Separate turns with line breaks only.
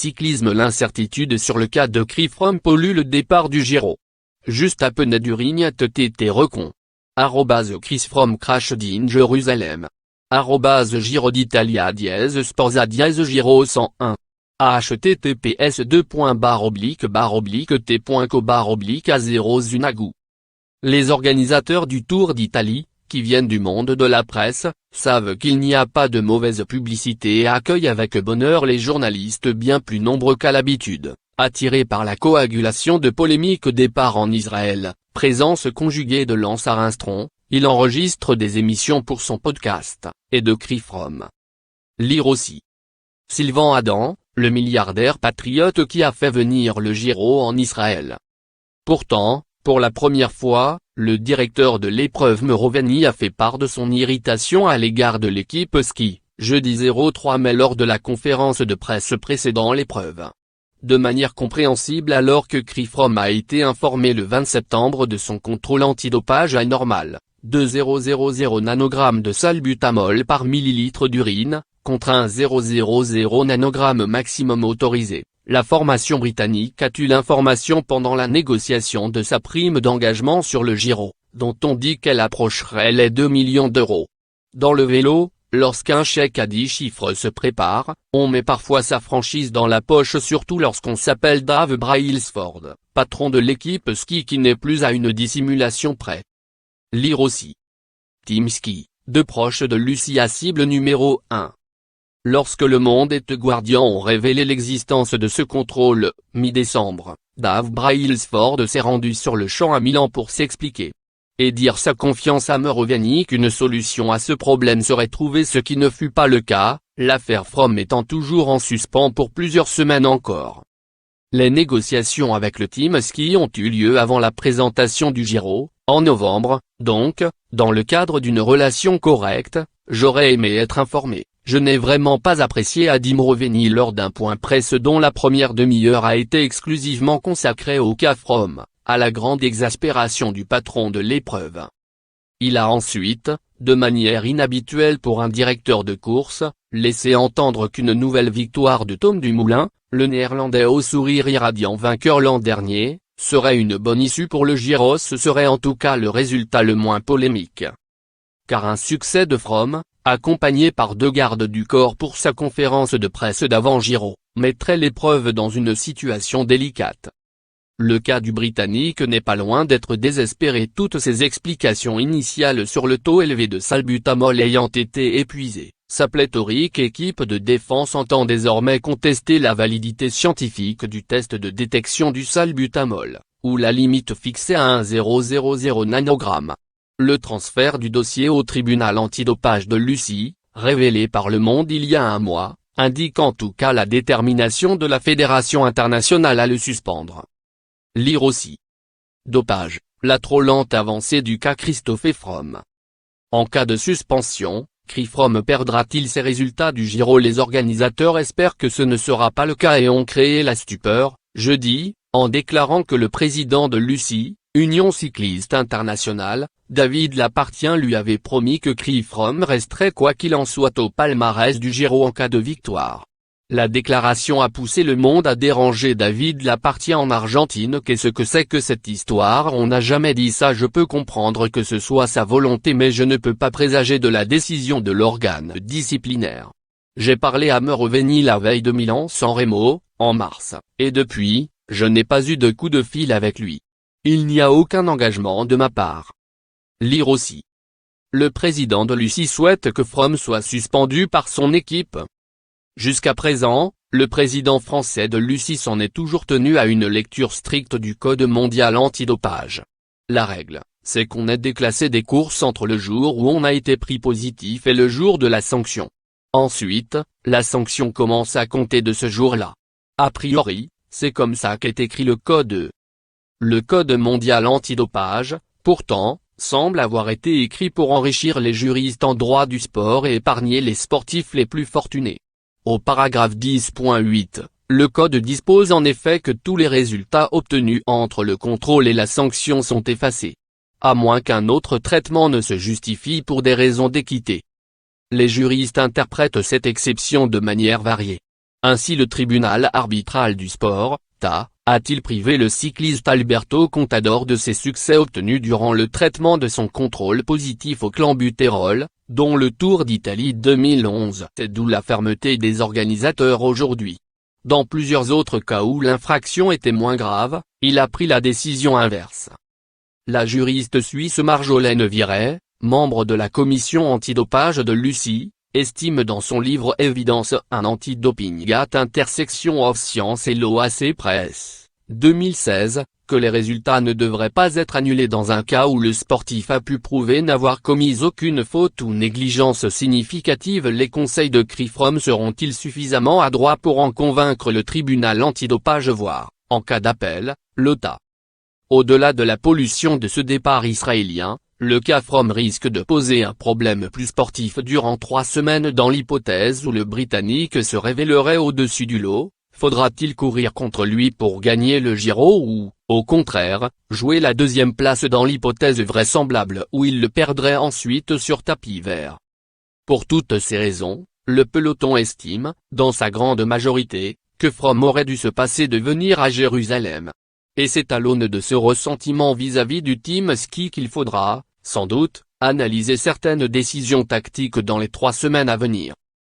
cyclisme. L'incertitude sur le cas de Chris Froome pollue le départ du Giro. Juste à peine d'Urigne TT recon. @Chris Froome crash in Jérusalem. @Giro d'Italia /Sporza Giro 101. https://t.co/a0 Zunagou. Les organisateurs du Tour d'Italie, qui viennent du monde de la presse, savent qu'il n'y a pas de mauvaise publicité et accueillent avec bonheur les journalistes bien plus nombreux qu'à l'habitude, attirés par la coagulation de polémiques départ en Israël, présence conjuguée de Lance Armstrong. Il enregistre des émissions pour son podcast, et de Chris Froome. Lire aussi. Sylvain Adam, le milliardaire patriote qui a fait venir le Giro en Israël. Pourtant, pour la première fois, le directeur de l'épreuve Meroveni a fait part de son irritation à l'égard de l'équipe ski, jeudi 03 mai lors de la conférence de presse précédant l'épreuve. De manière compréhensible alors que Chris Froome a été informé le 20 septembre de son contrôle antidopage anormal. 2,000 nanogrammes de salbutamol par millilitre d'urine, contre 1,000 nanogrammes maximum autorisé. La formation britannique a eu l'information pendant la négociation de sa prime d'engagement sur le Giro, dont on dit qu'elle approcherait les 2 millions d'euros. Dans le vélo, lorsqu'un chèque à 10 chiffres se prépare, on met parfois sa franchise dans la poche, surtout lorsqu'on s'appelle Dave Brailsford, patron de l'équipe ski qui n'est plus à une dissimulation près. Lire aussi. Team Ski, deux proches de Lucia cible numéro 1. Lorsque Le Monde et The Guardian ont révélé l'existence de ce contrôle, mi-décembre, Dave Brailsford s'est rendu sur le champ à Milan pour s'expliquer. Et dire sa confiance à Meroveni qu'une solution à ce problème serait trouvée, ce qui ne fut pas le cas, l'affaire Froome étant toujours en suspens pour plusieurs semaines encore. Les négociations avec le Team Ski ont eu lieu avant la présentation du Giro, en novembre, donc, dans le cadre d'une relation correcte. J'aurais aimé être informé, je n'ai vraiment pas apprécié, a dit Meroveni lors d'un point presse dont la première demi-heure a été exclusivement consacrée au cas Froome, à la grande exaspération du patron de l'épreuve. Il a ensuite, de manière inhabituelle pour un directeur de course, laissé entendre qu'une nouvelle victoire de Tom Dumoulin, le Néerlandais au sourire irradiant vainqueur l'an dernier, serait une bonne issue pour le Giro. Ce serait en tout cas le résultat le moins polémique. Car un succès de Froome, accompagné par deux gardes du corps pour sa conférence de presse d'avant Giro, mettrait l'épreuve dans une situation délicate. Le cas du Britannique n'est pas loin d'être désespéré, toutes ses explications initiales sur le taux élevé de salbutamol ayant été épuisées. Sa pléthorique équipe de défense entend désormais contester la validité scientifique du test de détection du salbutamol, où la limite fixée à 1,000 nanogrammes. Le transfert du dossier au tribunal antidopage de Lucie, révélé par Le Monde il y a un mois, indique en tout cas la détermination de la Fédération internationale à le suspendre. Lire aussi. Dopage, la trop lente avancée du cas Christophe Froome. En cas de suspension, Chris Froome perdra-t-il ses résultats du Giro? Les organisateurs espèrent que ce ne sera pas le cas et ont créé la stupeur, jeudi, en déclarant que le président de l'UCI, Union cycliste internationale, David Lappartient lui avait promis que Chris Froome resterait quoi qu'il en soit au palmarès du Giro en cas de victoire. La déclaration a poussé Le Monde à déranger David Lappartient en Argentine. Qu'est-ce que c'est que cette histoire? On n'a jamais dit ça. Je peux comprendre que ce soit sa volonté, mais je ne peux pas présager de la décision de l'organe disciplinaire. J'ai parlé à Meroveni la veille de Milan-San Remo, en mars, et depuis, je n'ai pas eu de coup de fil avec lui. Il n'y a aucun engagement de ma part. Lire aussi. Le président de l'UCI souhaite que Froome soit suspendu par son équipe. Jusqu'à présent, le président français de l'UCI s'en est toujours tenu à une lecture stricte du Code mondial antidopage. La règle, c'est qu'on est déclassé des courses entre le jour où on a été pris positif et le jour de la sanction. Ensuite, la sanction commence à compter de ce jour-là. A priori, c'est comme ça qu'est écrit le Code. Le Code mondial antidopage, pourtant, semble avoir été écrit pour enrichir les juristes en droit du sport et épargner les sportifs les plus fortunés. Au paragraphe 10.8, le Code dispose en effet que tous les résultats obtenus entre le contrôle et la sanction sont effacés. À moins qu'un autre traitement ne se justifie pour des raisons d'équité. Les juristes interprètent cette exception de manière variée. Ainsi le tribunal arbitral du sport, TA, a-t-il privé le cycliste Alberto Contador de ses succès obtenus durant le traitement de son contrôle positif au clenbuterol, dont le Tour d'Italie 2011. C'est d'où la fermeté des organisateurs aujourd'hui. Dans plusieurs autres cas où l'infraction était moins grave, il a pris la décision inverse. La juriste suisse Marjolaine Viret, membre de la commission antidopage de l'UCI, estime dans son livre Évidence un antidoping at intersection of science et l'OAC Press, 2016, que les résultats ne devraient pas être annulés dans un cas où le sportif a pu prouver n'avoir commis aucune faute ou négligence significative. Les conseils de CRIFROM seront-ils suffisamment adroits pour en convaincre le tribunal antidopage voire, en cas d'appel, l'OTA? Au-delà de la pollution de ce départ israélien, le cas Froome risque de poser un problème plus sportif durant 3 semaines. Dans l'hypothèse où le Britannique se révélerait au-dessus du lot, faudra-t-il courir contre lui pour gagner le Giro ou, au contraire, jouer la deuxième place dans l'hypothèse vraisemblable où il le perdrait ensuite sur tapis vert? Pour toutes ces raisons, le peloton estime, dans sa grande majorité, que Froome aurait dû se passer de venir à Jérusalem. Et c'est à l'aune de ce ressentiment vis-à-vis du Team Ski qu'il faudra, sans doute, analyser certaines décisions tactiques dans les 3 semaines à venir.